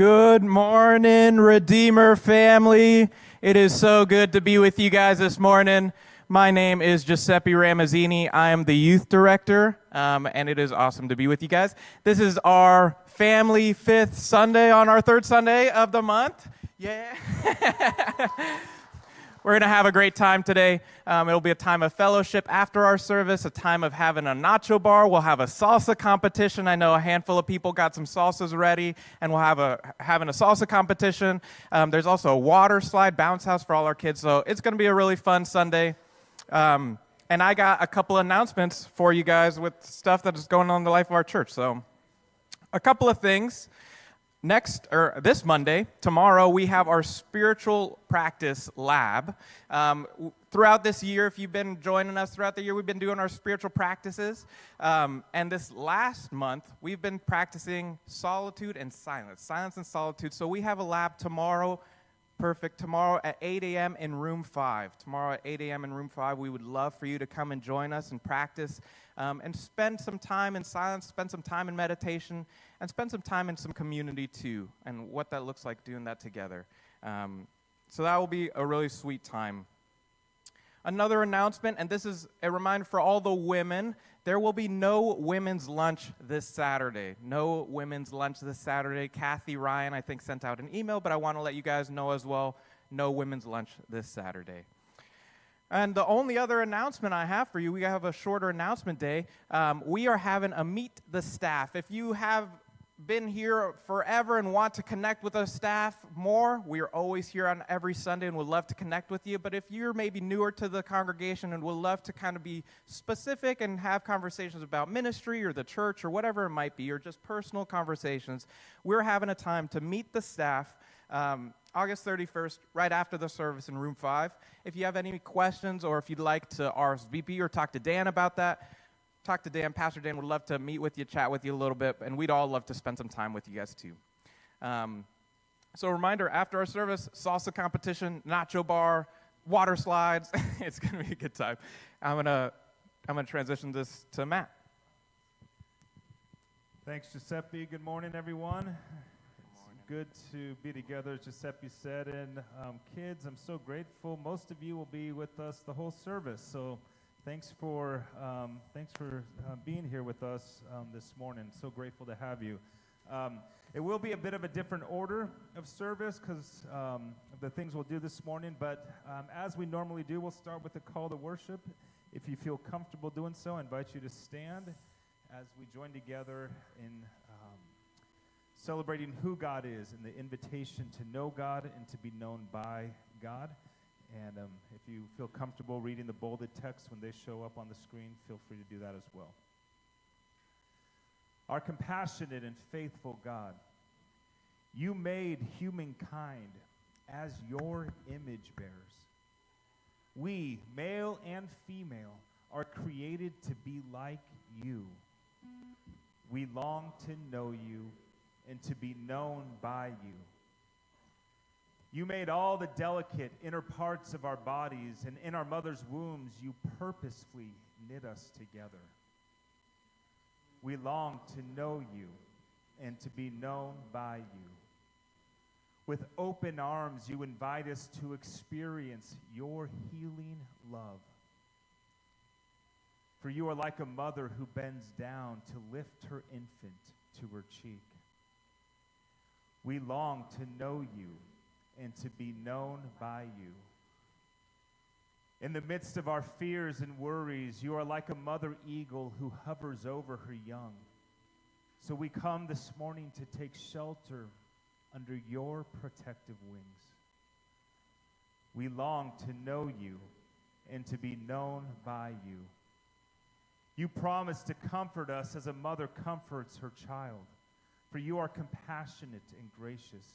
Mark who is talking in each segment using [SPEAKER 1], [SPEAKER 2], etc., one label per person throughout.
[SPEAKER 1] Good morning, Redeemer family. It is so good to be with you guys this morning. My name is Giuseppe Ramazzini. I am the youth director, and it is awesome to be with you guys. This is our family fifth Sunday on our third Sunday of the month. Yeah. We're going to have a great time today. It'll be a time of fellowship after our service, a time of having a nacho bar. We'll have a salsa competition. I know a handful of people got some salsas ready, and we'll have having a salsa competition. There's also a water slide bounce house for all our kids, so it's going to be a really fun Sunday. And I got a couple announcements for you guys with stuff that is going on in the life of our church. So a couple of things. This Monday, tomorrow, we have our spiritual practice lab. Throughout this year, if you've been joining us throughout the year, we've been doing our spiritual practices. And this last month, we've been practicing solitude and silence and solitude. So we have a lab tomorrow. Perfect. Tomorrow at 8 a.m. in room 5. Tomorrow at 8 a.m. in room 5, we would love for you to come and join us and practice and spend some time in silence, spend some time in meditation, and spend some time in some community too, and what that looks like doing that together. So that will be a really sweet time. Another announcement, and this is a reminder for all the women, there will be no women's lunch this Saturday. No women's lunch this Saturday. Kathy Ryan, I think, sent out an email, but I want to let you guys know as well, no women's lunch this Saturday. And the only other announcement I have for you, we have a shorter announcement day. We are having a Meet the Staff. If you have been here forever and want to connect with the staff more, we are always here on every Sunday and would love to connect with you. But if you're maybe newer to the congregation and would love to kind of be specific and have conversations about ministry or the church or whatever it might be, or just personal conversations, we're having a time to meet the staff August 31st, right after the service in room 5. If you have any questions or if you'd like to RSVP or talk to Dan about that, talk to Dan. Pastor Dan would love to meet with you, chat with you a little bit, and we'd all love to spend some time with you guys too. So a reminder, after our service, salsa competition, nacho bar, water slides. It's going to be a good time. I'm gonna transition this to Matt.
[SPEAKER 2] Thanks, Giuseppe. Good morning, everyone. Good to be together, as Giuseppe said. And kids, I'm so grateful. Most of you will be with us the whole service. So thanks for being here with us this morning. So grateful to have you. It will be a bit of a different order of service because of the things we'll do this morning. But as we normally do, we'll start with a call to worship. If you feel comfortable doing so, I invite you to stand as we join together in celebrating who God is and the invitation to know God and to be known by God. And if you feel comfortable reading the bolded text when they show up on the screen, feel free to do that as well. Our compassionate and faithful God, you made humankind as your image bearers. We, male and female, are created to be like you. We long to know you and to be known by you. You made all the delicate inner parts of our bodies, and in our mother's wombs, you purposefully knit us together. We long to know you and to be known by you. With open arms, you invite us to experience your healing love. For you are like a mother who bends down to lift her infant to her cheek. We long to know you and to be known by you. In the midst of our fears and worries, you are like a mother eagle who hovers over her young. So we come this morning to take shelter under your protective wings. We long to know you and to be known by you. You promise to comfort us as a mother comforts her child, for you are compassionate and gracious.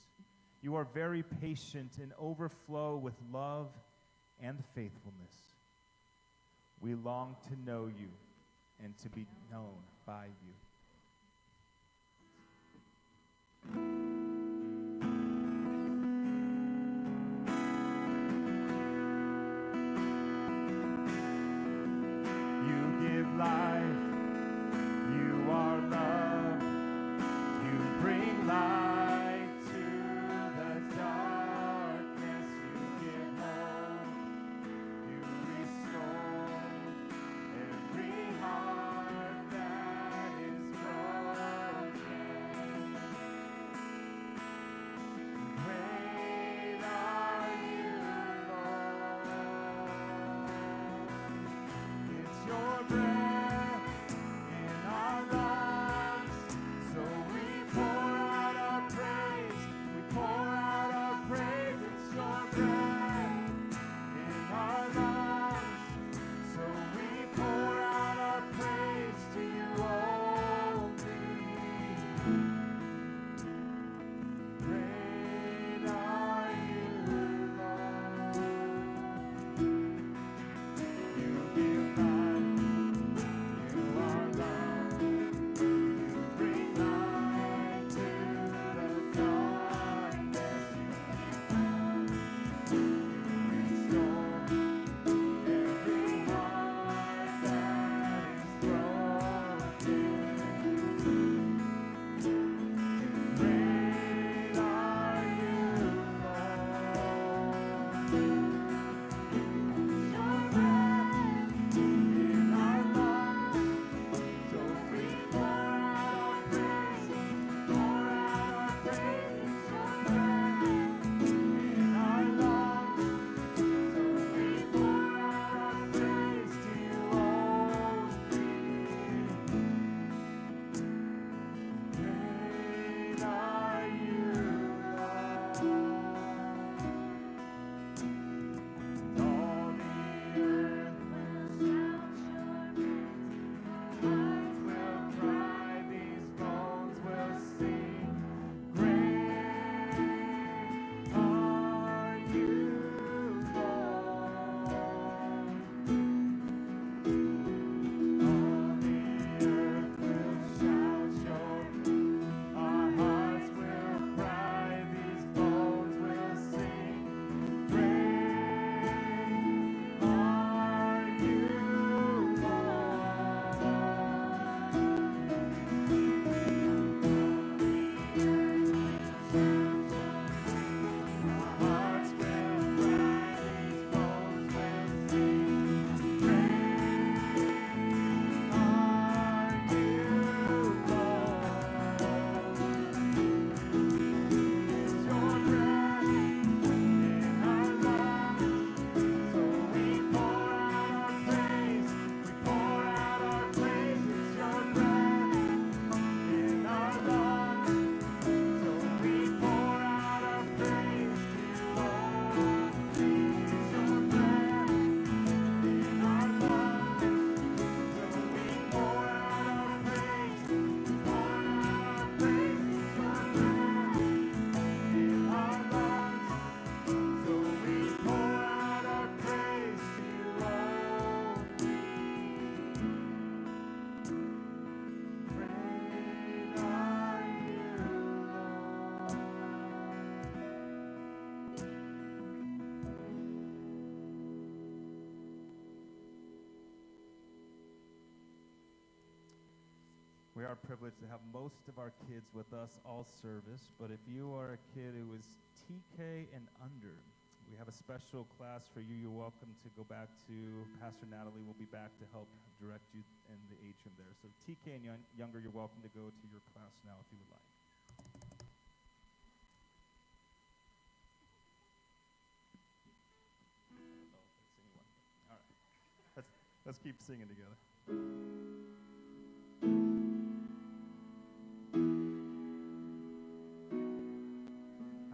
[SPEAKER 2] You are very patient and overflow with love and faithfulness. We long to know you and to be known by you. You give life, you are love, you bring light to are privileged to have most of our kids with us all service, but if you are a kid who is TK and under, we have a special class for you. You're welcome to go back to Pastor Natalie. Will be back to help direct you in the atrium there. So TK and younger, you're welcome to go to your class now if you would like. All right. Let's keep singing together.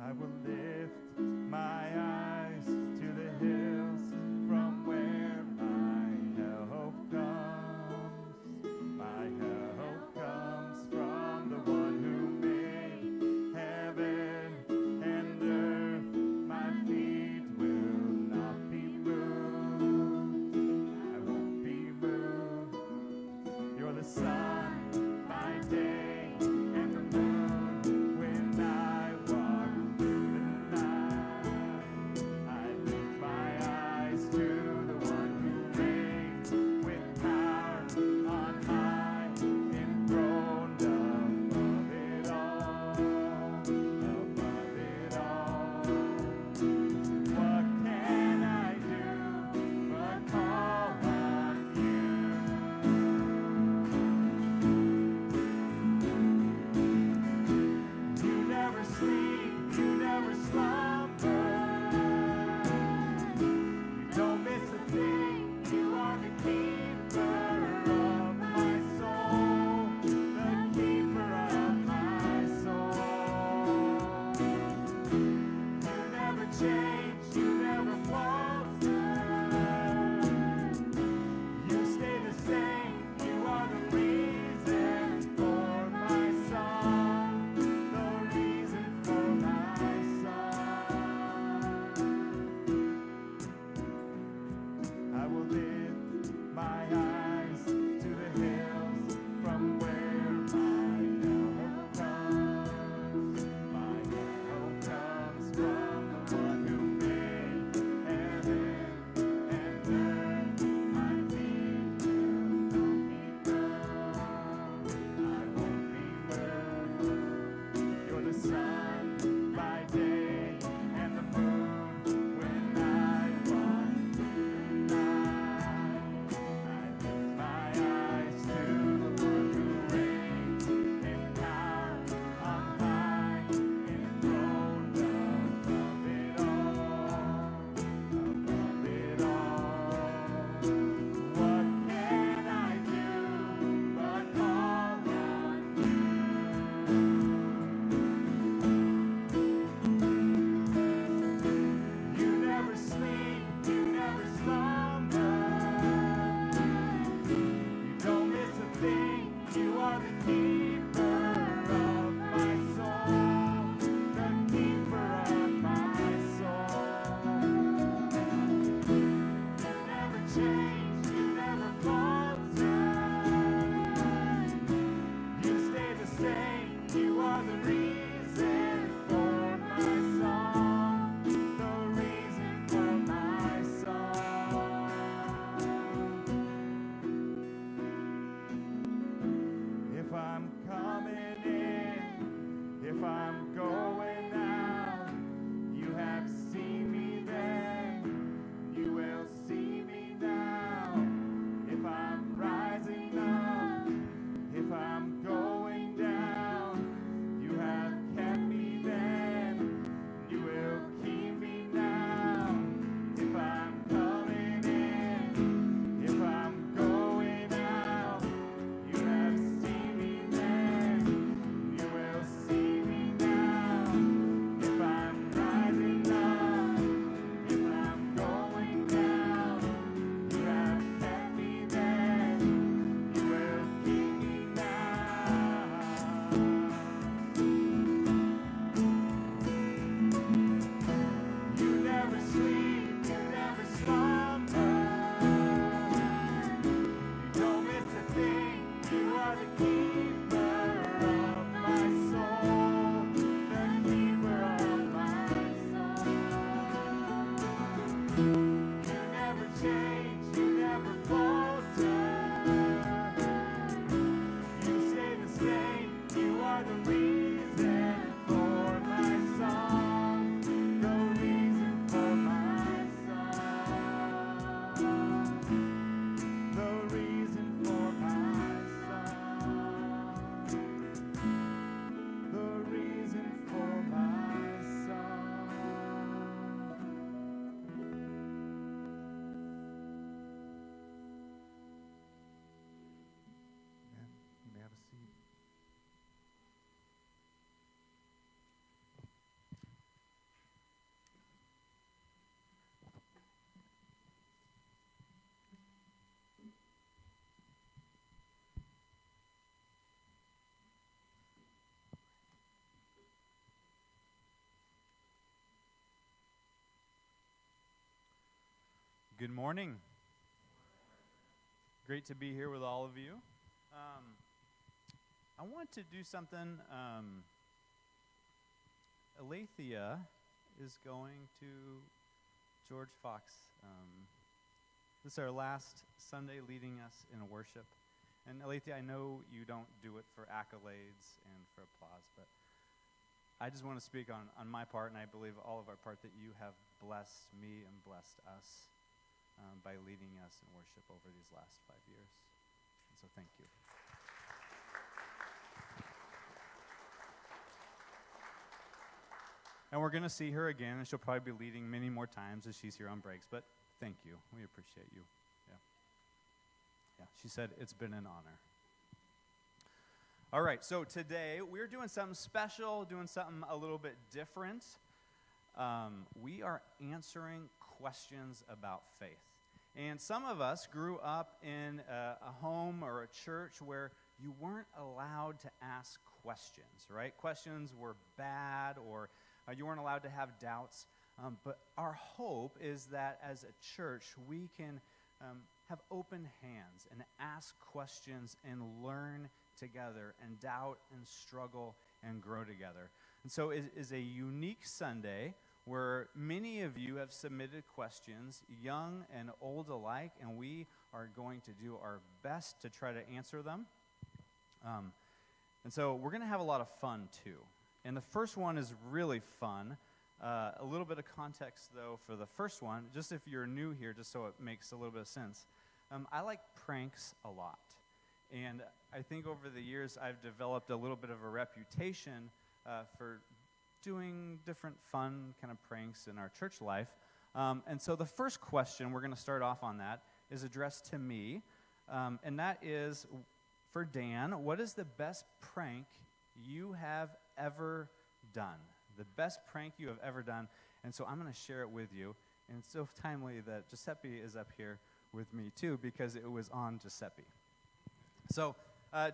[SPEAKER 2] I will lift my eyes to the hills from where my help comes. My help comes from the one who made heaven and earth. My feet will not be moved. I won't be moved.
[SPEAKER 3] Good morning. Great to be here with all of you. I want to do something. Alethea is going to George Fox. This is our last Sunday leading us in worship. And Alethea, I know you don't do it for accolades and for applause, but I just want to speak on my part, and I believe all of our part, that you have blessed me and blessed us by leading us in worship over these last 5 years. And so thank you. And we're going to see her again, and she'll probably be leading many more times as she's here on breaks, but thank you. We appreciate you. Yeah, she said it's been an honor. All right, so today we're doing something special, doing something a little bit different. We are answering questions about faith. And some of us grew up in a home or a church where you weren't allowed to ask questions, right? Questions were bad, or you weren't allowed to have doubts. But our hope is that as a church, we can have open hands and ask questions and learn together and doubt and struggle and grow together. And so it is a unique Sunday where many of you have submitted questions, young and old alike, and we are going to do our best to try to answer them. And so we're going to have a lot of fun, too. And the first one is really fun. A little bit of context, though, for the first one, just if you're new here, just so it makes a little bit of sense. I like pranks a lot. And I think over the years I've developed a little bit of a reputation for doing different fun kind of pranks in our church life. And so the first question, we're going to start off on that, is addressed to me. And that is, for Dan, what is the best prank you have ever done? The best prank you have ever done. And so I'm going to share it with you. And it's so timely that Giuseppe is up here with me, too, because it was on Giuseppe. So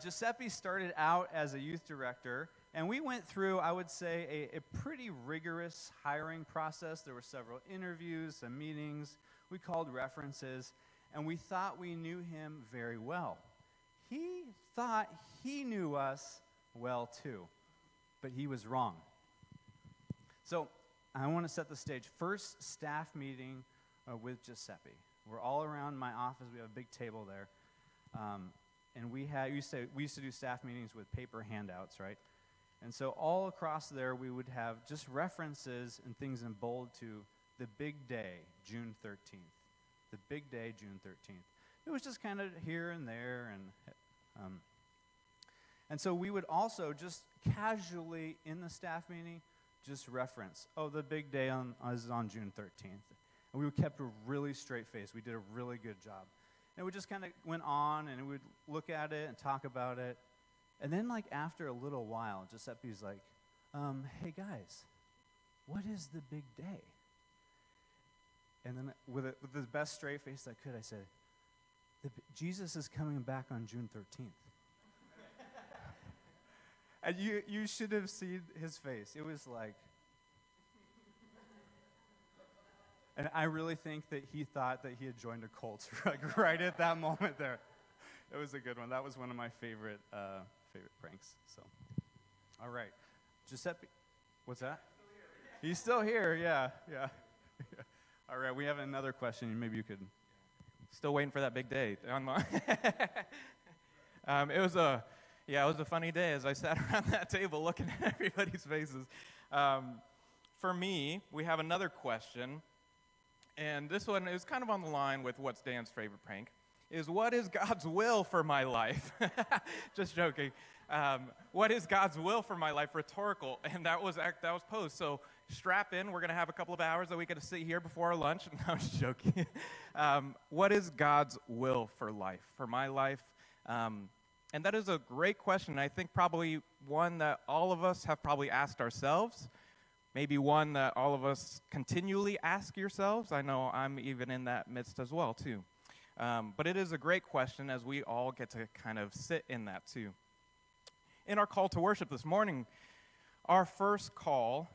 [SPEAKER 3] Giuseppe started out as a youth director, and we went through, I would say, a pretty rigorous hiring process. There were several interviews, some meetings. We called references, and we thought we knew him very well. He thought he knew us well, too, but he was wrong. So I want to set the stage. First staff meeting with Giuseppe. We're all around my office. We have a big table there. And we used to do staff meetings with paper handouts, right? And so all across there, we would have just references and things in bold to the big day, June 13th. The big day, June 13th. It was just kind of here and there. And so we would also just casually in the staff meeting just reference, the big day is on June 13th. And we kept a really straight face. We did a really good job. And we just kind of went on, and we would look at it and talk about it. And then, after a little while, Giuseppe's like, hey, guys, what is the big day? And then with the best straight face I could, I said, Jesus is coming back on June 13th. And you should have seen his face. It was like... And I really think that he thought that he had joined a cult right at that moment there. It was a good one. That was one of my favorite pranks. So, all right, Giuseppe, what's that? He's still here. Yeah. All right, we have another question. Maybe you could.
[SPEAKER 1] Still waiting for that big day. It was a funny day as I sat around that table looking at everybody's faces. For me, we have another question. And this one is kind of on the line with what's Dan's favorite prank, is what is God's will for my life? Just joking. What is God's will for my life? Rhetorical. And that was posed. So strap in. We're going to have a couple of hours that we get to sit here before our lunch. No, I'm just joking. What is God's will for life, for my life? And that is a great question. I think probably one that all of us have probably asked ourselves. Maybe one that all of us continually ask yourselves. I know I'm even in that midst as well, too. But it is a great question as we all get to kind of sit in that, too. In our call to worship this morning, our first call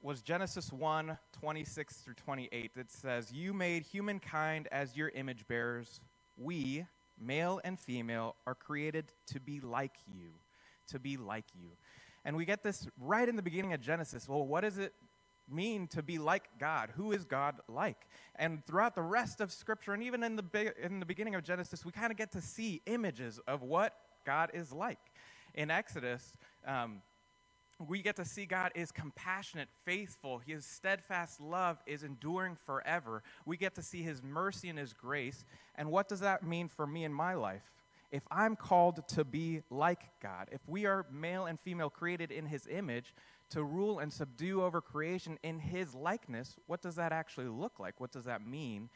[SPEAKER 1] was Genesis 1, 26 through 28. It says, "You made humankind as your image bearers. We, male and female, are created to be like you, to be like you." And we get this right in the beginning of Genesis. Well, what does it mean to be like God? Who is God like? And throughout the rest of Scripture, and even in the beginning of Genesis, we kind of get to see images of what God is like. In Exodus, we get to see God is compassionate, faithful. His steadfast love is enduring forever. We get to see his mercy and his grace. And what does that mean for me in my life? If I'm called to be like God, if we are male and female created in his image to rule and subdue over creation in his likeness, what does that actually look like? What does that mean?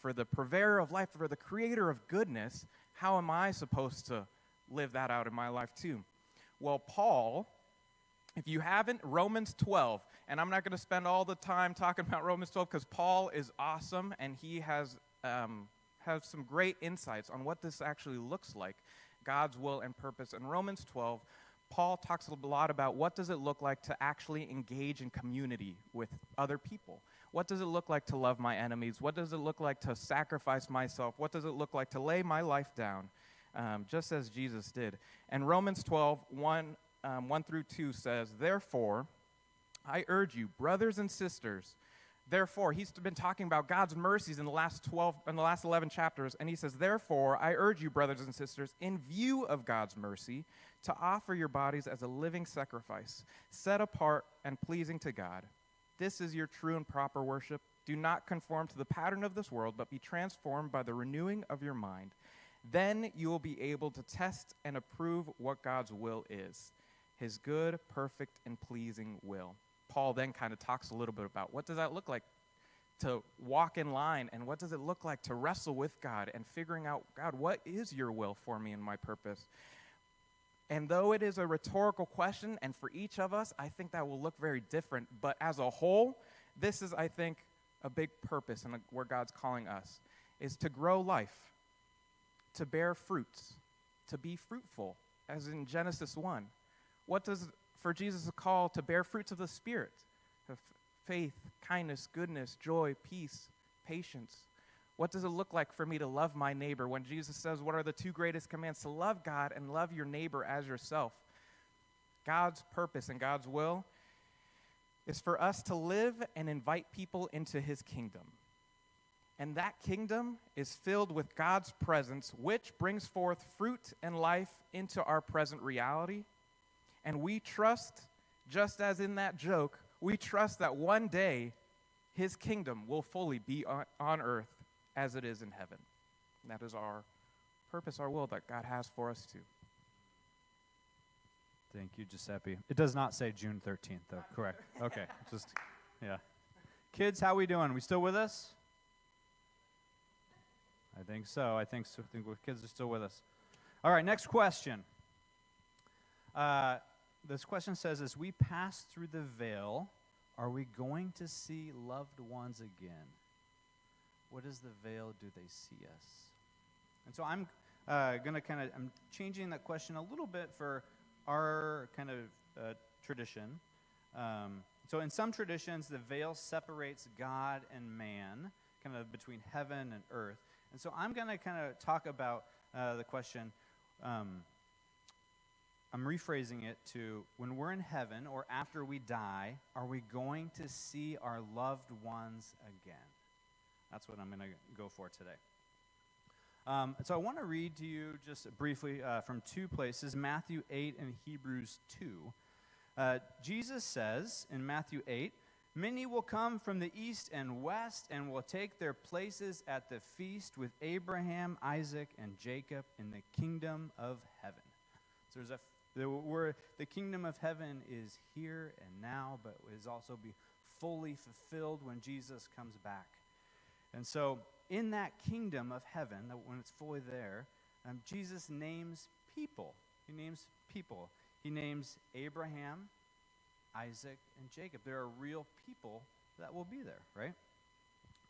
[SPEAKER 1] For the purveyor of life, for the creator of goodness, how am I supposed to live that out in my life too? Well, Paul, if you haven't, Romans 12, and I'm not going to spend all the time talking about Romans 12 because Paul is awesome and he has some great insights on what this actually looks like, God's will and purpose. In Romans 12, Paul talks a lot about what does it look like to actually engage in community with other people. What does it look like to love my enemies? What does it look like to sacrifice myself? What does it look like to lay my life down, just as Jesus did? And Romans 12, 1 through 2 says, "Therefore, I urge you, brothers and sisters," therefore, he's been talking about God's mercies in the last 11 chapters, and he says, "Therefore, I urge you, brothers and sisters, in view of God's mercy, to offer your bodies as a living sacrifice, set apart and pleasing to God. This is your true and proper worship. Do not conform to the pattern of this world, but be transformed by the renewing of your mind. Then you will be able to test and approve what God's will is, his good, perfect, and pleasing will." Paul then kind of talks a little bit about what does that look like to walk in line, and what does it look like to wrestle with God and figuring out, God, what is your will for me and my purpose? And though it is a rhetorical question, and for each of us, I think that will look very different, but as a whole, this is, I think, a big purpose and where God's calling us, is to grow life, to bear fruits, to be fruitful, as in Genesis 1. What does for Jesus a call to bear fruits of the Spirit, of faith, kindness, goodness, joy, peace, patience? What does it look like for me to love my neighbor when Jesus says, what are the two greatest commands? To love God and love your neighbor as yourself. God's purpose and God's will is for us to live and invite people into his kingdom. And that kingdom is filled with God's presence, which brings forth fruit and life into our present reality. And we trust, just as in that joke, we trust that one day his kingdom will fully be on earth as it is in heaven. And that is our purpose, our will that God has for us too.
[SPEAKER 3] Thank you, Giuseppe. It does not say June 13th, though. Correct. Okay. Yeah. Kids, how we doing? We still with us? I think so. I think kids are still with us. All right, next question. This question says, as we pass through the veil, are we going to see loved ones again? What is the veil? Do they see us? And so I'm I'm changing that question a little bit for our kind of tradition. So in some traditions, the veil separates God and man, kind of between heaven and earth. And so I'm going to kind of talk about the question. I'm rephrasing it to, when we're in heaven or after we die, are we going to see our loved ones again? That's what I'm going to go for today. So I want to read to you just briefly from two places, Matthew 8 and Hebrews 2. Jesus says in Matthew 8, "Many will come from the east and west and will take their places at the feast with Abraham, Isaac, and Jacob in the kingdom of heaven." So the kingdom of heaven is here and now, but is also be fully fulfilled when Jesus comes back. And so in that kingdom of heaven, when it's fully there, Jesus names people. He names people. He names Abraham, Isaac, and Jacob. There are real people that will be there, right?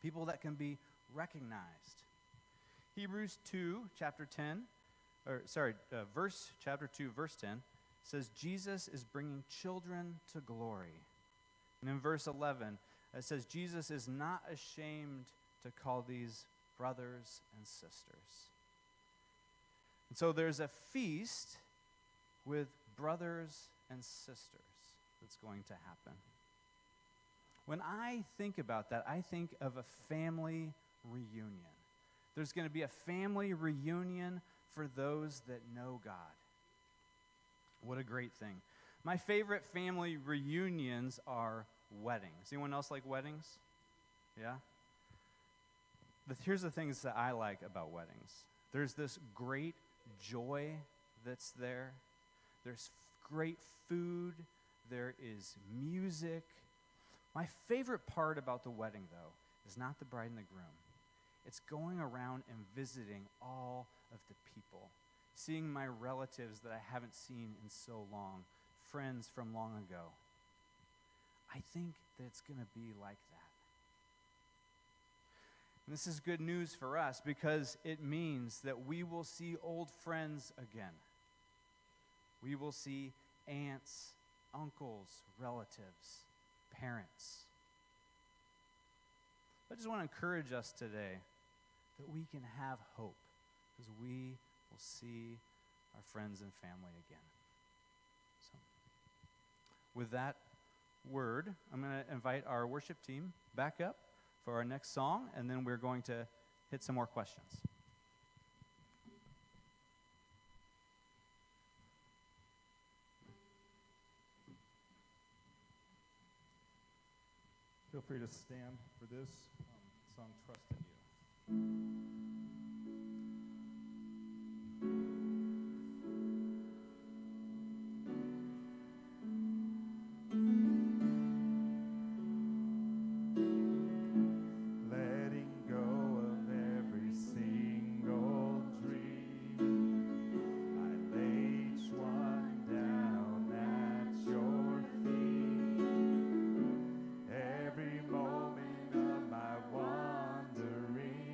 [SPEAKER 3] People that can be recognized. Hebrews 2, chapter 2, verse 10 says, Jesus is bringing children to glory. And in verse 11, it says, Jesus is not ashamed to call these brothers and sisters. And so there's a feast with brothers and sisters that's going to happen. When I think about that, I think of a family reunion. There's going to be a family reunion for those that know God. What a great thing. My favorite family reunions are weddings. Anyone else like weddings? Yeah? Here's the things that I like about weddings. There's this great joy that's there. There's great food. There is music. My favorite part about the wedding, though, is not the bride and the groom. It's going around and visiting all of the people, seeing my relatives that I haven't seen in so long, friends from long ago. I think that it's going to be like that. And this is good news for us because it means that we will see old friends again. We will see aunts, uncles, relatives, parents. I just want to encourage us today that we can have hope because we will see our friends and family again. So, with that word, I'm going to invite our worship team back up for our next song, and then we're going to hit some more questions.
[SPEAKER 2] Feel free to stand for this song, Trust in You. Letting go of every single dream, I lay each one down at your feet. Every moment of my wandering,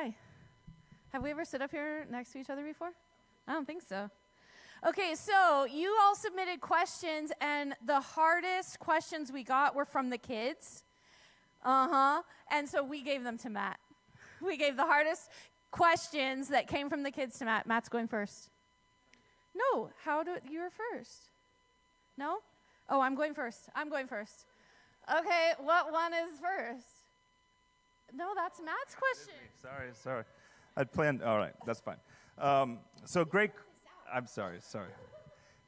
[SPEAKER 4] Hi. Have we ever stood up here next to each other before? I don't think so. Okay, so you all submitted questions, and the hardest questions we got were from the kids. And so we gave them to Matt. We gave the hardest questions that came from the kids to Matt. Matt's going first. No, you were first. No? Oh, I'm going first. Okay, what one is first? No, that's Matt's question.
[SPEAKER 2] Sorry. I'd planned. All right, that's fine. So great. I'm sorry.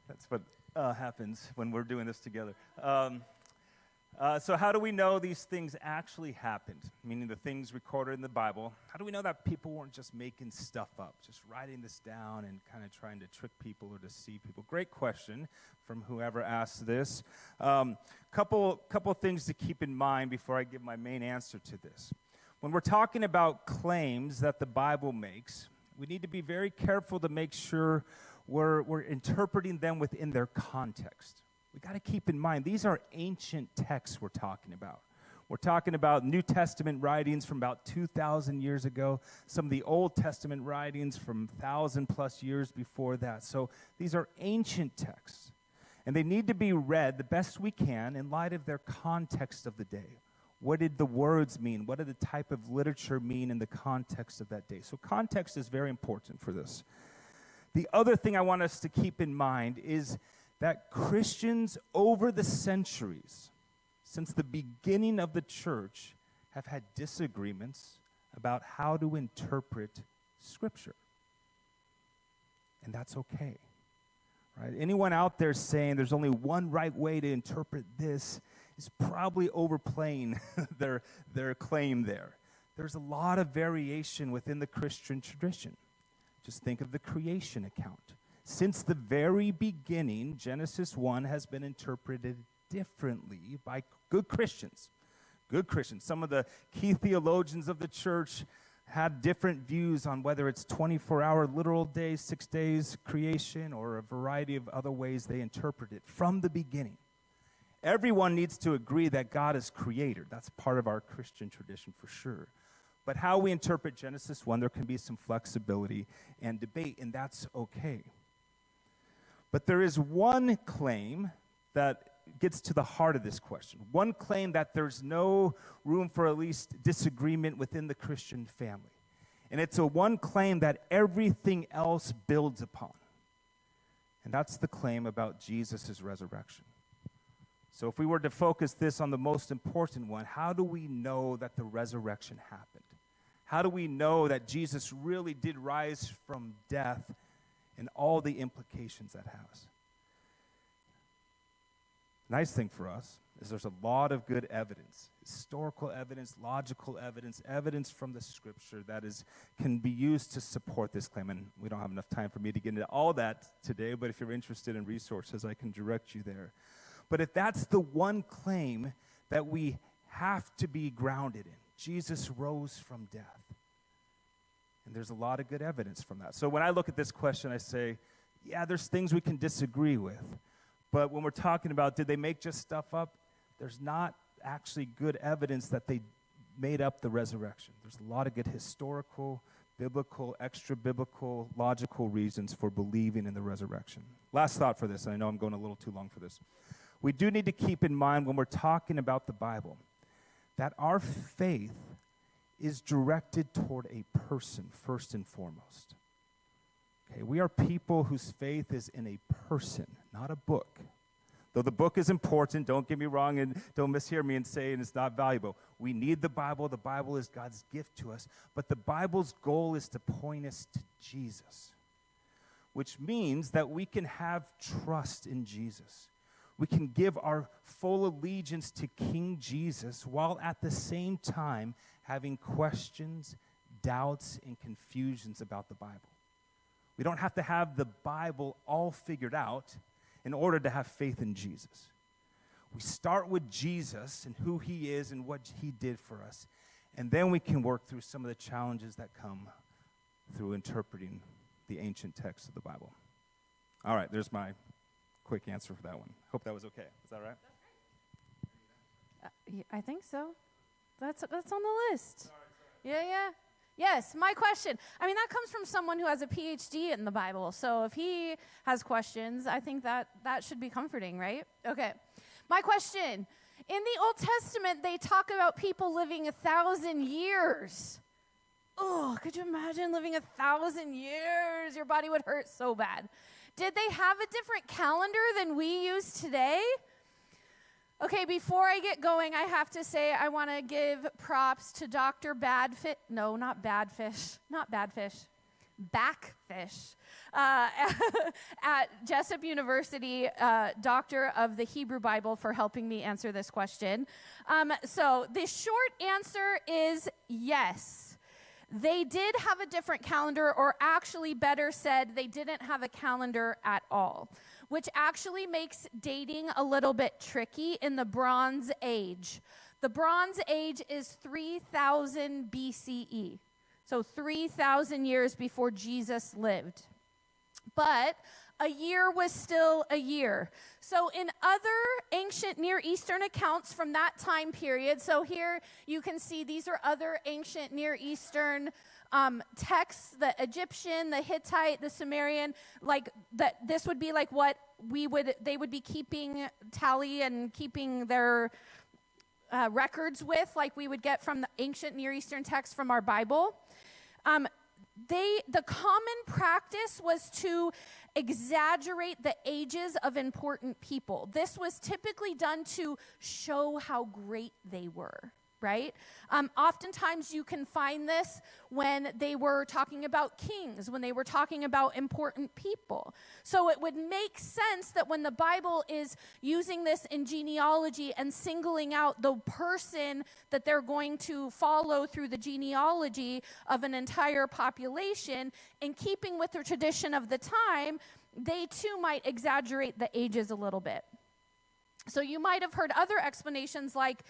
[SPEAKER 2] That's what happens when we're doing this together. So how do we know these things actually happened? Meaning the things recorded in the Bible. How do we know that people weren't just making stuff up, just writing this down and kind of trying to trick people or deceive people? Great question from whoever asked this. Couple things to keep in mind before I give my main answer to this. When we're talking about claims that the Bible makes, we need to be very careful to make sure we're interpreting them within their context. We got to keep in mind, these are ancient texts we're talking about. We're talking about New Testament writings from about 2,000 years ago, some of the Old Testament writings from 1,000 plus years before that. So these are ancient texts, and they need to be read the best we can in light of their context of the day. What did the words mean? What did the type of literature mean in the context of that day? So context is very important for this. The other thing I want us to keep in mind is that Christians over the centuries, since the beginning of the church, have had disagreements about how to interpret Scripture. And that's okay. Right? Anyone out there saying there's only one right way to interpret this is probably overplaying their claim there. There's a lot of variation within the Christian tradition. Just think of the creation account. Since the very beginning, Genesis 1 has been interpreted differently by good Christians. Good Christians. Some of the key theologians of the church had different views on whether it's 24-hour literal days, 6 days creation, or a variety of other ways they interpret it from the beginning. Everyone needs to agree that God is creator. That's part of our Christian tradition for sure. But how we interpret Genesis 1, there can be some flexibility and debate, and that's okay. But there is one claim that gets to the heart of this question. One claim that there's no room for at least disagreement within the Christian family. And it's a one claim that everything else builds upon. And that's the claim about Jesus' resurrection. So if we were to focus this on the most important one, how do we know that the resurrection happened? How do we know that Jesus really did rise from death and all the implications that has? Nice thing for us is there's a lot of good evidence, historical evidence, logical evidence, evidence from the Scripture that can be used to support this claim. And we don't have enough time for me to get into all that today, but if you're interested in resources, I can direct you there. But if that's the one claim that we have to be grounded in, Jesus rose from death. And there's a lot of good evidence from that. So when I look at this question, I say, yeah, there's things we can disagree with. But when we're talking about did they make just stuff up, there's not actually good evidence that they made up the resurrection. There's a lot of good historical, biblical, extra-biblical, logical reasons for believing in the resurrection. Last thought for this, and I know I'm going a little too long for this. We do need to keep in mind when we're talking about the Bible that our faith is directed toward a person first and foremost. Okay, we are people whose faith is in a person, not a book. Though the book is important, don't get me wrong and don't mishear me and say it's not valuable. We need the Bible. The Bible is God's gift to us. But the Bible's goal is to point us to Jesus, which means that we can have trust in Jesus. We can give our full allegiance to King Jesus while at the same time having questions, doubts, and confusions about the Bible. We don't have to have the Bible all figured out in order to have faith in Jesus. We start with Jesus and who he is and what he did for us, and then we can work through some of the challenges that come through interpreting the ancient text of the Bible. All right, there's my quick answer for that one. Hope that was okay. Is that right?
[SPEAKER 4] I think so. That's on the list. Sorry. Yeah. Yes, my question. I mean, that comes from someone who has a PhD in the Bible. So if he has questions, I think that should be comforting, right? Okay. My question. In the Old Testament, they talk about people living 1,000 years. Oh, could you imagine living 1,000 years? Your body would hurt so bad. Did they have a different calendar than we use today? Okay, before I get going, I have to say I want to give props to Dr. Badfish. No, not Badfish. Not Badfish. Backfish. At Jessup University, doctor of the Hebrew Bible, for helping me answer this question. So the short answer is yes. They did have a different calendar, or actually better said, they didn't have a calendar at all, which actually makes dating a little bit tricky in the Bronze Age. The Bronze Age is 3000 BCE, so 3,000 years before Jesus lived. But a year was still a year. So in other ancient Near Eastern accounts from that time period, so here you can see these are other ancient Near Eastern texts, the Egyptian, the Hittite, the Sumerian, like that. This would be like what they would be keeping tally and keeping their records with, like we would get from the ancient Near Eastern texts from our Bible. The common practice was to exaggerate the ages of important people. This was typically done to show how great they were, right? Oftentimes you can find this when they were talking about kings, when they were talking about important people. So it would make sense that when the Bible is using this in genealogy and singling out the person that they're going to follow through the genealogy of an entire population, in keeping with the tradition of the time, they too might exaggerate the ages a little bit. So you might have heard other explanations like,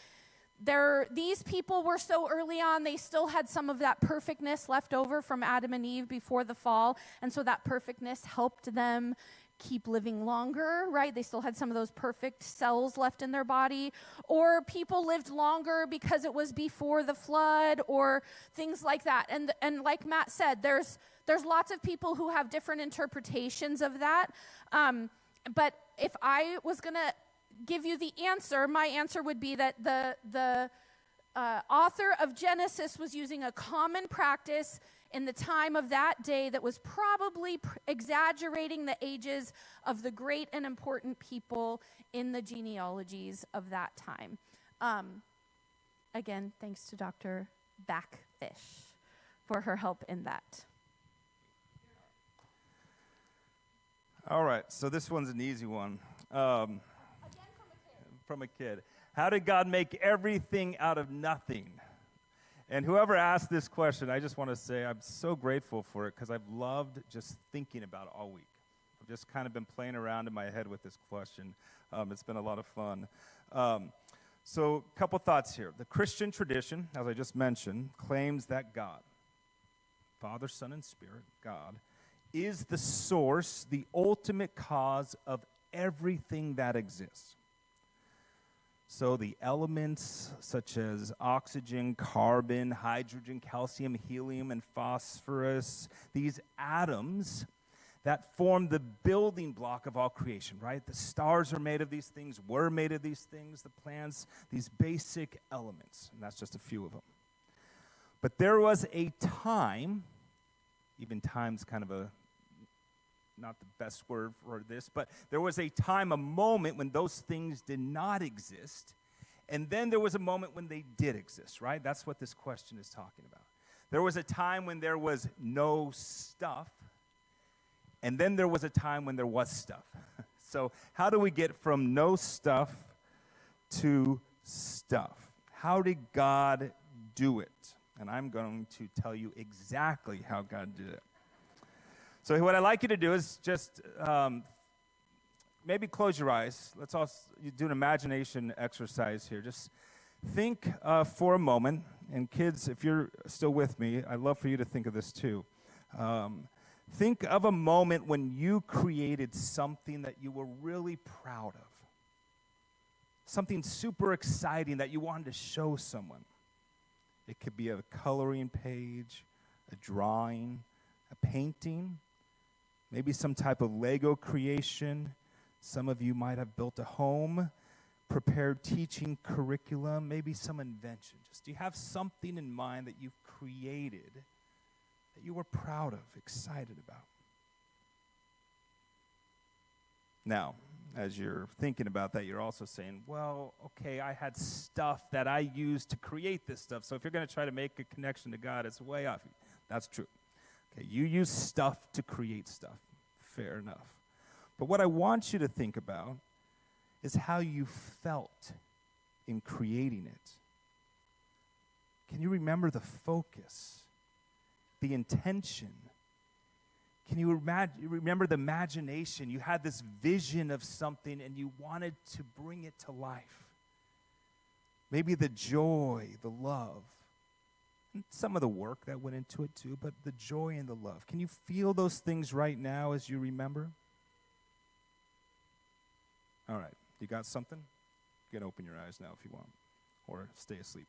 [SPEAKER 4] these people were so early on, they still had some of that perfectness left over from Adam and Eve before the fall, and so that perfectness helped them keep living longer, right? They still had some of those perfect cells left in their body. Or people lived longer because it was before the flood, or things like that. And like Matt said, there's lots of people who have different interpretations of that. But if I was going to give you the answer, my answer would be that the author of Genesis was using a common practice in the time of that day that was probably exaggerating the ages of the great and important people in the genealogies of that time. Again, thanks to Dr. Backfish for her help in that.
[SPEAKER 2] All right, so this one's an easy one. From a kid. How did God make everything out of nothing? And whoever asked this question, I just want to say I'm so grateful for it, because I've loved just thinking about it all week. I've just kind of been playing around in my head with this question. It's been a lot of fun. So a couple thoughts here. The Christian tradition, as I just mentioned, claims that God, Father, Son, and Spirit, God, is the source, the ultimate cause of everything that exists. So the elements such as oxygen, carbon, hydrogen, calcium, helium, and phosphorus, these atoms that form the building block of all creation, right? The stars are made of these things, we're made of these things, the plants, these basic elements, and that's just a few of them. But there was a time, even time's kind of not the best word for this, but there was a time, a moment when those things did not exist, and then there was a moment when they did exist, right? That's what this question is talking about. There was a time when there was no stuff, and then there was a time when there was stuff. So how do we get from no stuff to stuff? How did God do it? And I'm going to tell you exactly how God did it. So what I'd like you to do is just maybe close your eyes. Let's also do an imagination exercise here. Just think for a moment. And kids, if you're still with me, I'd love for you to think of this too. Think of a moment when you created something that you were really proud of. Something super exciting that you wanted to show someone. It could be a coloring page, a drawing, a painting, maybe some type of Lego creation. Some of you might have built a home, prepared teaching curriculum, maybe some invention. Just do you have something in mind that you've created that you were proud of, excited about? Now, as you're thinking about that, you're also saying, well, okay, I had stuff that I used to create this stuff. So if you're going to try to make a connection to God, it's way off. That's true. Okay, you use stuff to create stuff. Fair enough. But what I want you to think about is how you felt in creating it. Can you remember the focus, the intention? Can you remember the imagination? You had this vision of something and you wanted to bring it to life. Maybe the joy, the love, and some of the work that went into it too, but the joy and the love. Can you feel those things right now as you remember? All right, you got something? You can open your eyes now if you want, or stay asleep.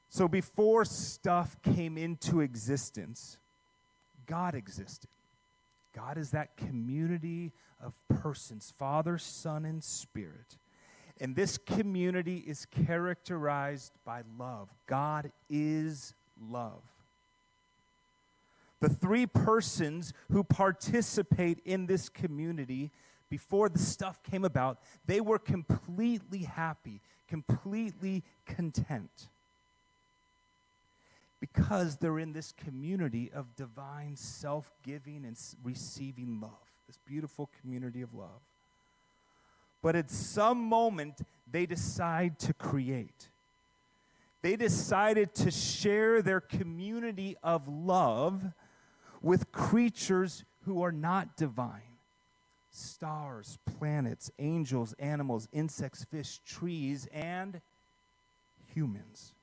[SPEAKER 2] So before stuff came into existence, God existed. God is that community of persons, Father, Son, and Spirit. And this community is characterized by love. God is love. The three persons who participate in this community before the stuff came about, they were completely happy, completely content. Because they're in this community of divine self-giving and receiving love, this beautiful community of love. But at some moment, they decide to create. They decided to share their community of love with creatures who are not divine. Stars, planets, angels, animals, insects, fish, trees, and humans.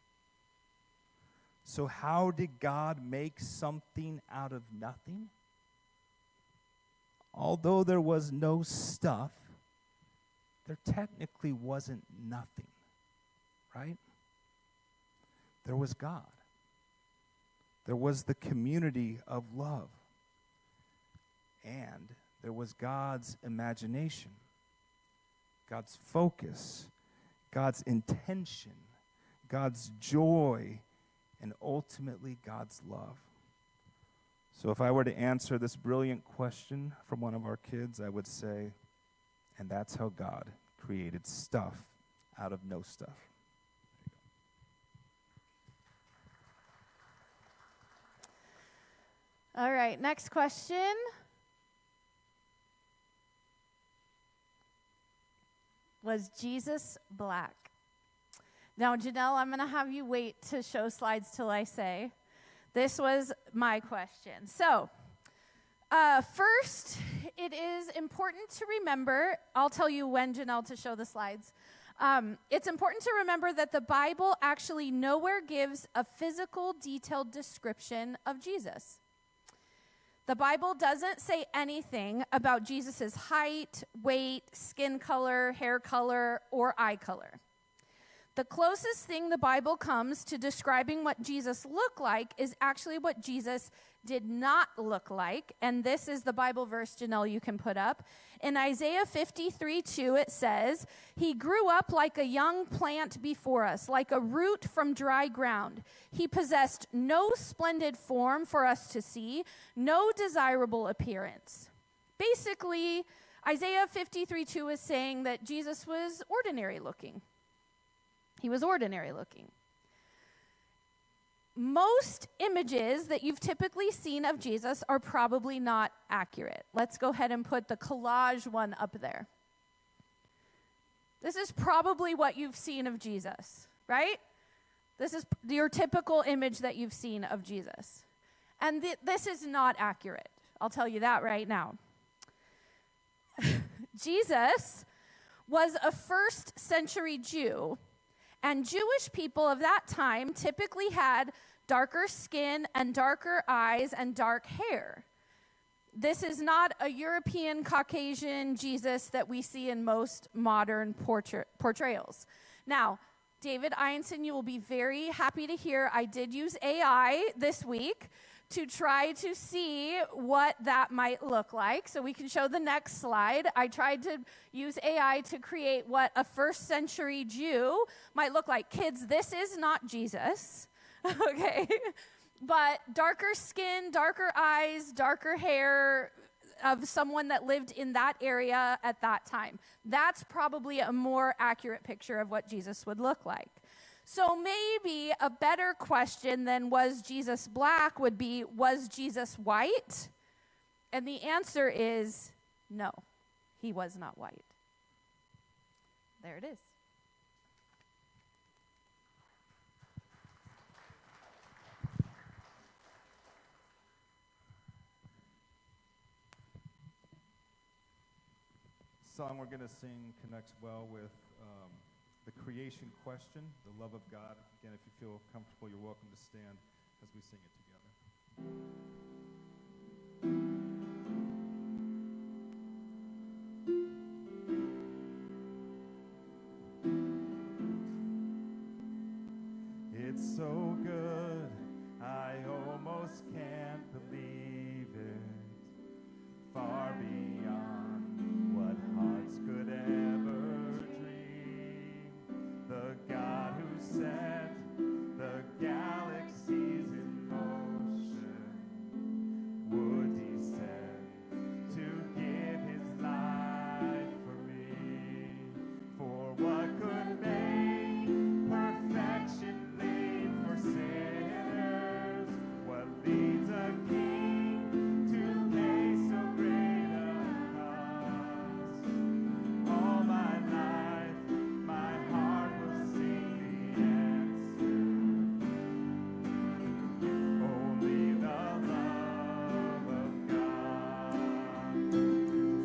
[SPEAKER 2] So how did God make something out of nothing? Although there was no stuff, there technically wasn't nothing, right? There was God. There was the community of love. And there was God's imagination, God's focus, God's intention, God's joy, and ultimately God's love. So if I were to answer this brilliant question from one of our kids, I would say, and that's how God created stuff out of no stuff.
[SPEAKER 4] All right, next question. Was Jesus black? Now, Janelle, I'm going to have you wait to show slides till I say. This was my question. So, first, it is important to remember, I'll tell you when, Janelle, to show the slides. It's important to remember that the Bible actually nowhere gives a physical, detailed description of Jesus. The Bible doesn't say anything about Jesus' height, weight, skin color, hair color, or eye color. The closest thing the Bible comes to describing what Jesus looked like is actually what Jesus did not look like. And this is the Bible verse, Janelle, you can put up. In Isaiah 53:2, it says, "He grew up like a young plant before us, like a root from dry ground. He possessed no splendid form for us to see, no desirable appearance." Basically, Isaiah 53:2 is saying that Jesus was ordinary looking. He was ordinary looking. Most images that you've typically seen of Jesus are probably not accurate. Let's go ahead and put the collage one up there. This is probably what you've seen of Jesus, right? This is your typical image that you've seen of Jesus. And this is not accurate. I'll tell you that right now. Jesus was a first century Jew. And Jewish people of that time typically had darker skin and darker eyes and dark hair. This is not a European Caucasian Jesus that we see in most modern portrayals. Now, David Einson, you will be very happy to hear I did use AI this week to try to see what that might look like. So we can show the next slide. I tried to use AI to create what a first century Jew might look like. Kids, this is not Jesus, okay? But darker skin, darker eyes, darker hair of someone that lived in that area at that time. That's probably a more accurate picture of what Jesus would look like. So maybe a better question than was Jesus black would be, was Jesus white? And the answer is no, he was not white. There it is.
[SPEAKER 2] Song we're going to sing connects well with the creation question, the love of God. Again, if you feel comfortable, you're welcome to stand as we sing it together. It's so good, I almost can't believe it. Far beyond what hearts could ever dream. The God who set the galaxies in motion would descend to give his life for me. For what could make perfection lead for sinners? What leads a king to pay so great a cost? All my life, my heart will sing the answer. Only the love of God.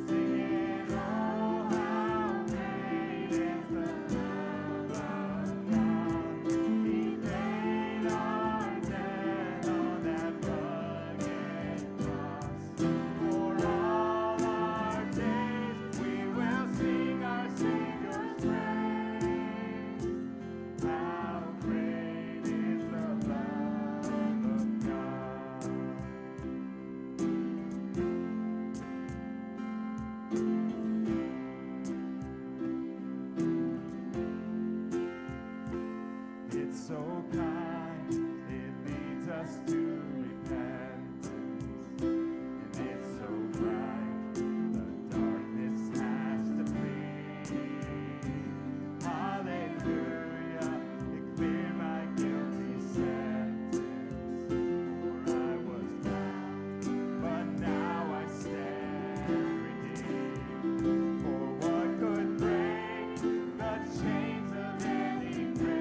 [SPEAKER 2] Singing, oh, how great is the love of God. He paid our debt on that rugged cross. For all our days we will sing our Savior's praise. How great is the love of God. It's so kind, it leads us to repentance. And it's so bright, the darkness has to flee. Hallelujah, it cleared my guilty sentence. For I was bound, but now I stand redeemed. For what could break the chains of any prison?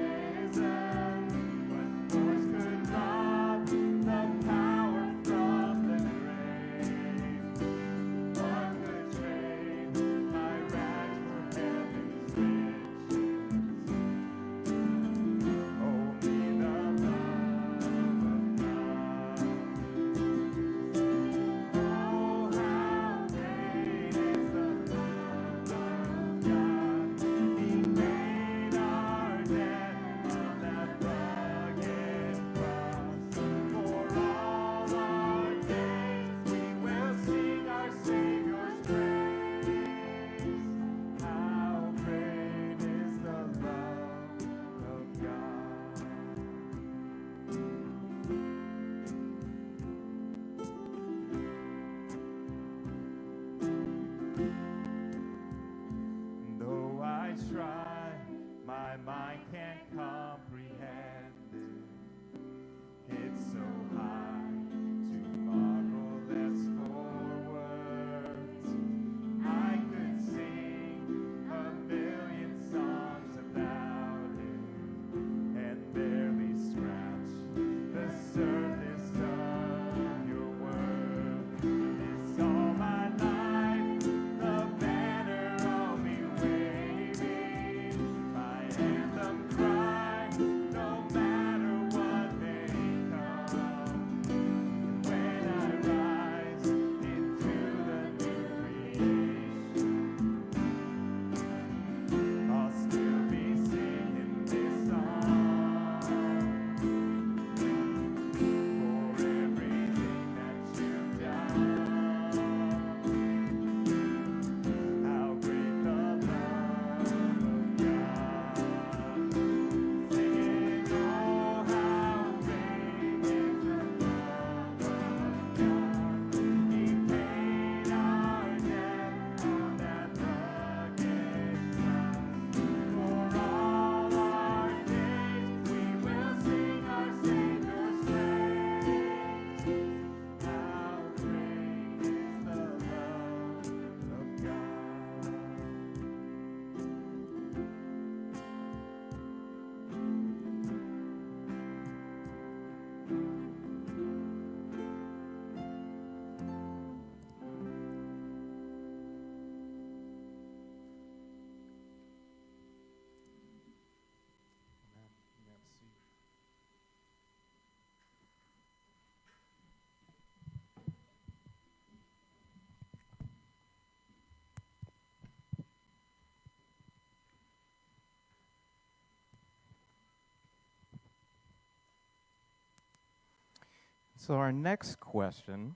[SPEAKER 1] So our next question,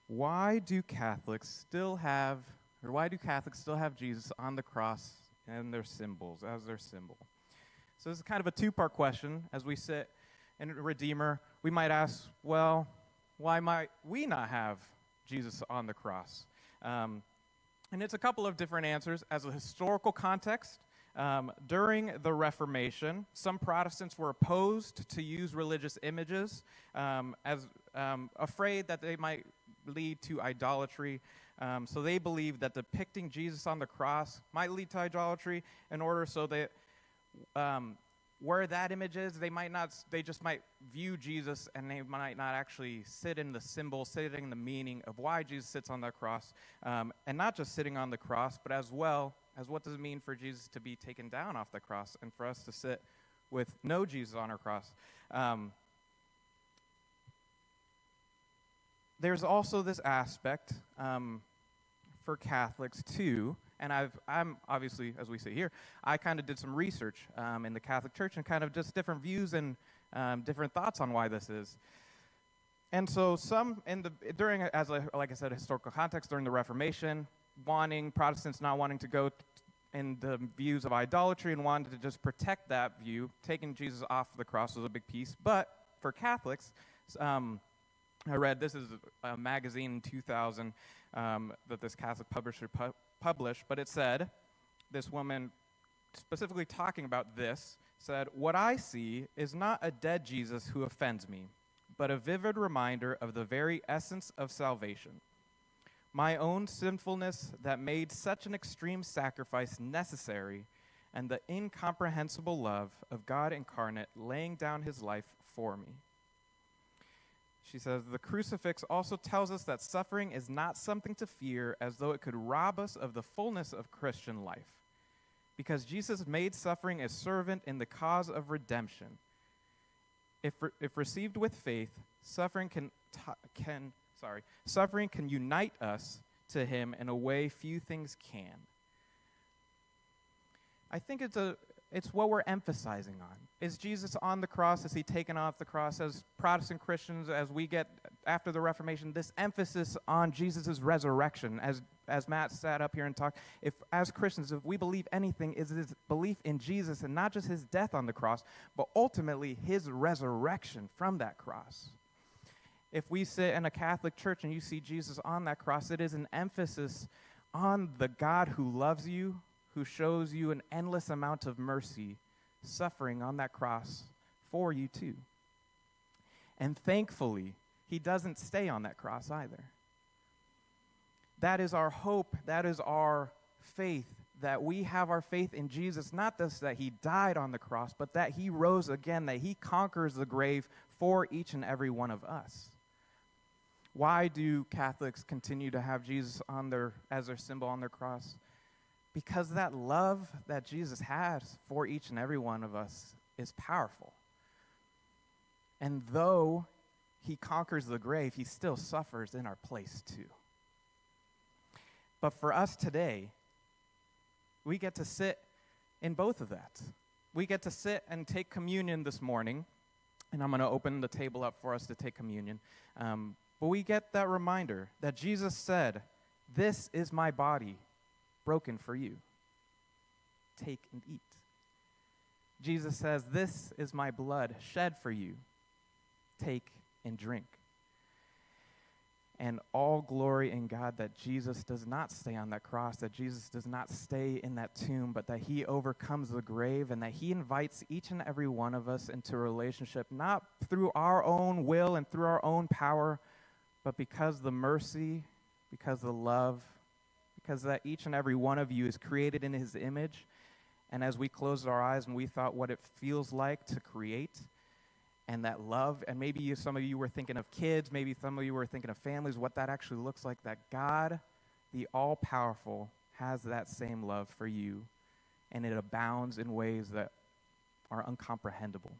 [SPEAKER 1] why do Catholics still have Jesus on the cross and their symbols, as their symbol? So this is kind of a two-part question. As we sit in Redeemer, we might ask, well, why might we not have Jesus on the cross? And it's a couple of different answers. As a historical context, during the Reformation, some Protestants were opposed to use religious images, as afraid that they might lead to idolatry. So they believed that depicting Jesus on the cross might lead to idolatry, in order so that where that image is, they just might view Jesus, and they might not actually sit in the symbol, sitting in the meaning of why Jesus sits on that cross, and not just sitting on the cross, but as well as what does it mean for Jesus to be taken down off the cross and for us to sit with no Jesus on our cross. There's also this aspect for Catholics too, and I'm obviously, as we sit here, I kind of did some research in the Catholic Church and kind of just different views and different thoughts on why this is. And so some like I said, historical context during the Reformation, Protestants not wanting to go in the views of idolatry and wanted to just protect that view, taking Jesus off the cross was a big piece. But for Catholics, I read, this is a magazine in 2000 that this Catholic publisher published, but it said, this woman specifically talking about this, said, "What I see is not a dead Jesus who offends me, but a vivid reminder of the very essence of salvation. My own sinfulness that made such an extreme sacrifice necessary, and the incomprehensible love of God incarnate laying down his life for me." She says, "The crucifix also tells us that suffering is not something to fear, as though it could rob us of the fullness of Christian life. Because Jesus made suffering a servant in the cause of redemption. If received with faith, suffering can unite us to him in a way few things can." I think it's what we're emphasizing on. Is Jesus on the cross? Is he taken off the cross? As Protestant Christians, as we get after the Reformation, this emphasis on Jesus' resurrection, as Matt sat up here and talked, as Christians, if we believe anything, is this belief in Jesus and not just his death on the cross, but ultimately his resurrection from that cross. If we sit in a Catholic church and you see Jesus on that cross, it is an emphasis on the God who loves you, who shows you an endless amount of mercy, suffering on that cross for you too. And thankfully, he doesn't stay on that cross either. That is our hope, that is our faith, that we have our faith in Jesus, not just that he died on the cross, but that he rose again, that he conquers the grave for each and every one of us. Why do Catholics continue to have Jesus as their symbol on their cross? Because that love that Jesus has for each and every one of us is powerful. And though he conquers the grave, he still suffers in our place too. But for us today, we get to sit in both of that. We get to sit and take communion this morning, and I'm going to open the table up for us to take communion. But we get that reminder that Jesus said, "This is my body, broken for you. Take and eat." Jesus says, "This is my blood shed for you. Take and drink." And all glory in God that Jesus does not stay on that cross, that Jesus does not stay in that tomb, but that he overcomes the grave, and that he invites each and every one of us into a relationship, not through our own will and through our own power, but because the mercy, because the love, because that each and every one of you is created in his image. And as we closed our eyes and we thought what it feels like to create, and that love, and maybe some of you were thinking of kids, maybe some of you were thinking of families, what that actually looks like, that God, the all-powerful, has that same love for you, and it abounds in ways that are incomprehensible.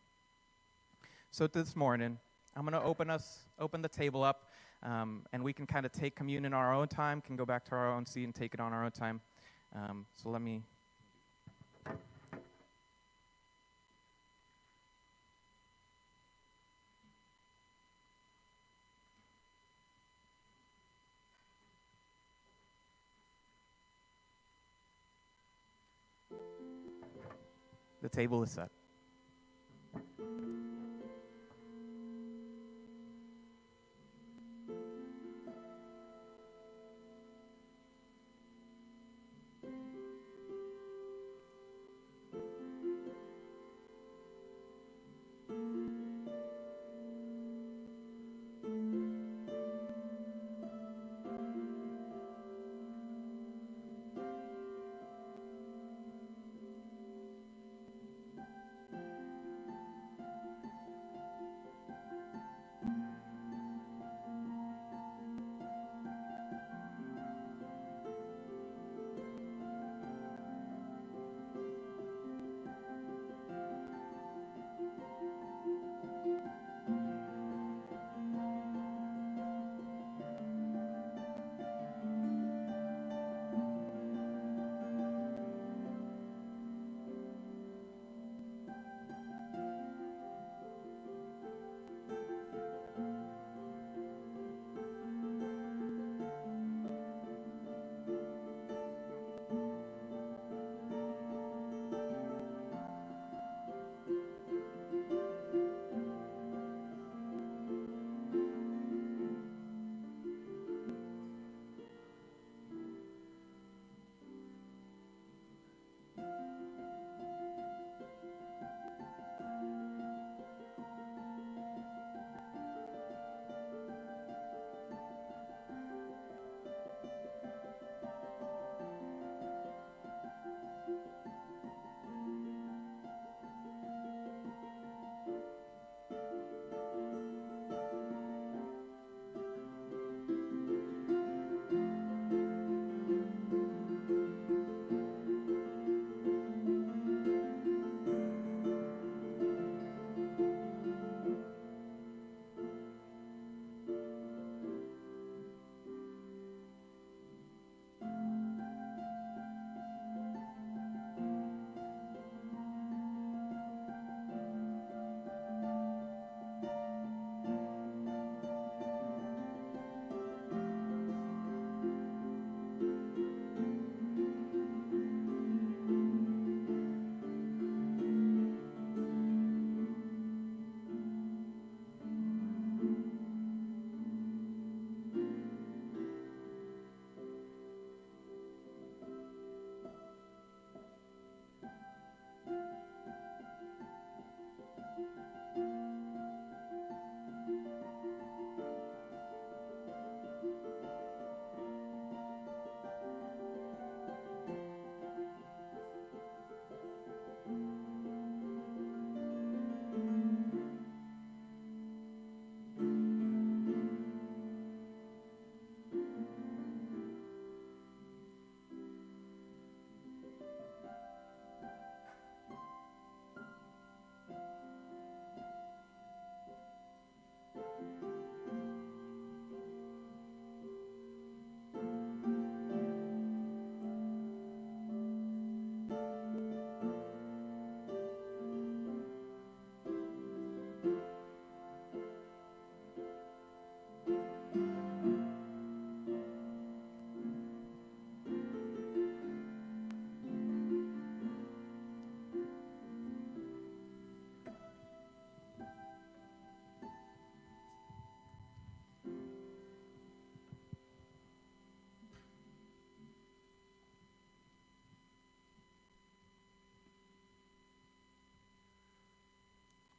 [SPEAKER 1] So this morning, I'm going to open the table up, and we can kind of take communion on our own time, can go back to our own seat and take it on our own time. So let me... The table is set.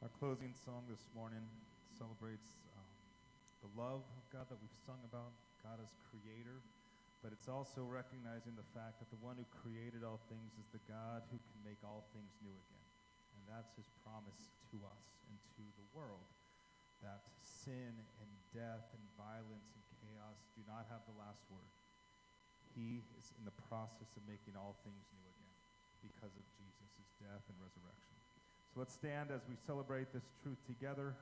[SPEAKER 2] Our closing song this morning celebrates the love of God that we've sung about, God as creator, but it's also recognizing the fact that the one who created all things is the God who can make all things new again. And that's his promise to us and to the world, that sin and death and violence and chaos do not have the last word. He is in the process of making all things new again because of Jesus' death and resurrection. So let's stand as we celebrate this truth together,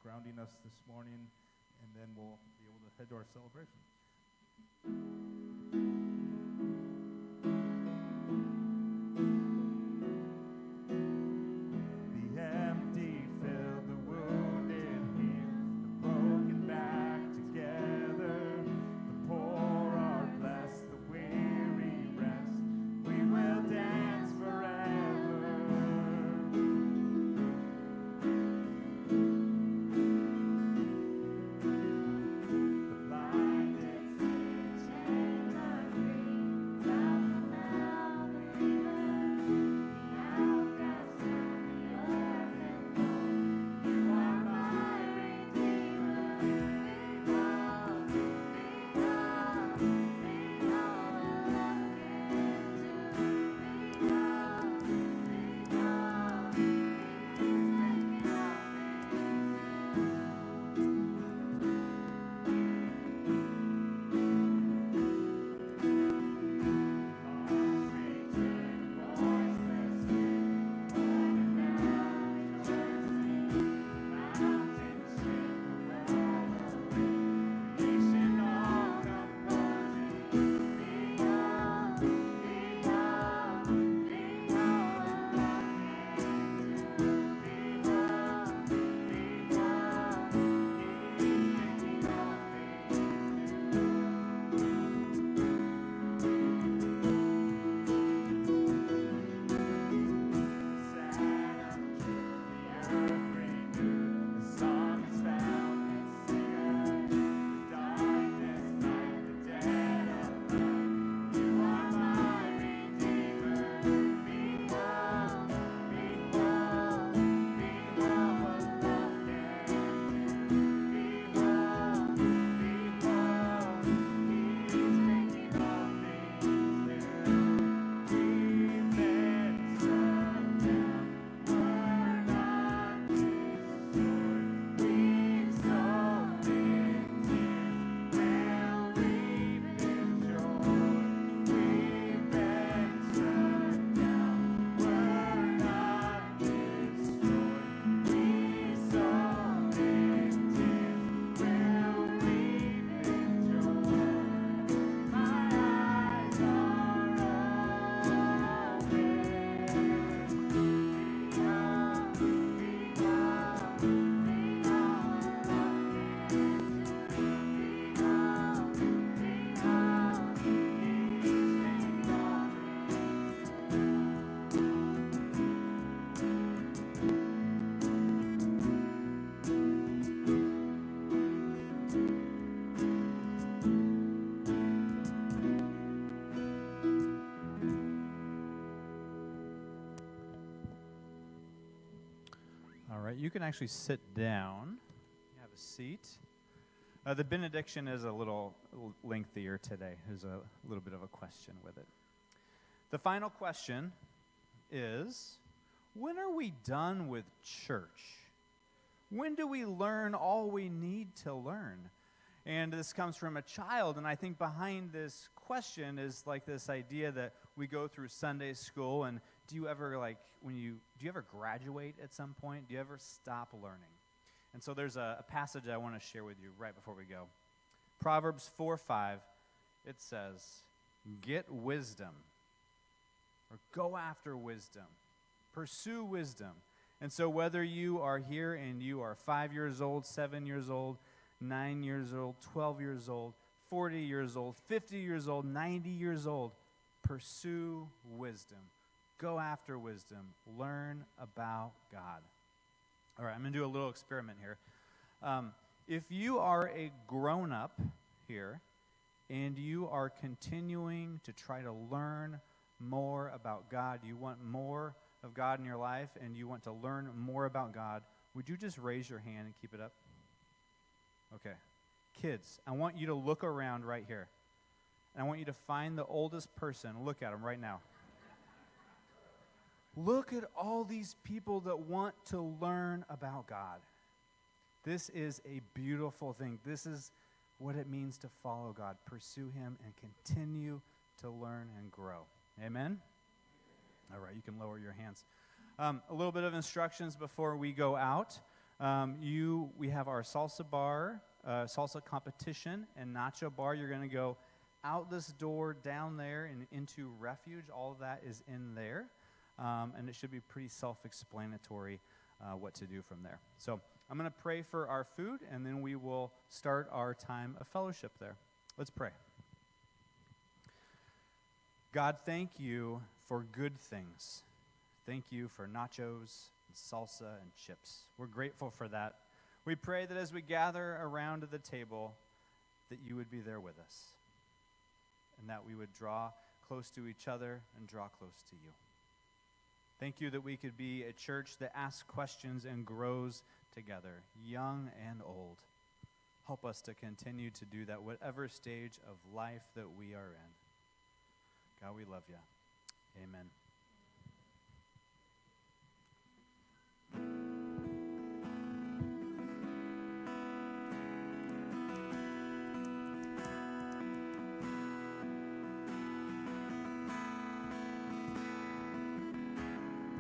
[SPEAKER 2] grounding us this morning, and then we'll be able to head to our celebration. The empty fill, the wounded heal, the broken back together, the poor are blessed, the weary rest, we will dance forever.
[SPEAKER 3] All right, you can actually sit down. Have a seat. The benediction is a little lengthier today. There's a little bit of a question with it. The final question is, when are we done with church? When do we learn all we need to learn? And this comes from a child, and I think behind this question is like this idea that we go through Sunday school, and do you ever graduate at some point? Do you ever stop learning? And so there's a passage I want to share with you right before we go. Proverbs 4:5, it says, "Get wisdom," or go after wisdom. Pursue wisdom. And so whether you are here and you are 5 years old, 7 years old, 9 years old, 12 years old, 40 years old, 50 years old, 90 years old, pursue wisdom. Go after wisdom. Learn about God. All right, I'm going to do a little experiment here. If you are a grown-up here and you are continuing to try to learn more about God, you want more of God in your life, and you want to learn more about God, would you just raise your hand and keep it up? Okay. Kids, I want you to look around right here. And I want you to find the oldest person. Look at them right now. Look at all these people that want to learn about God. This is a beautiful thing. This is what it means to follow God, pursue Him, and continue to learn and grow. Amen? All right, you can lower your hands. A little bit of instructions before we go out. We have our salsa bar, salsa competition, and nacho bar. You're going to go out this door, down there, and into refuge. All of that is in there, and it should be pretty self-explanatory what to do from there. So I'm going to pray for our food, and then we will start our time of fellowship there. Let's pray. God, thank you for good things. Thank you for nachos and salsa and chips. We're grateful for that. We pray that as we gather around the table, that you would be there with us, and that we would draw close to each other and draw close to you. Thank you that we could be a church that asks questions and grows together, young and old. Help us to continue to do that, whatever stage of life that we are in. God, we love you. Amen.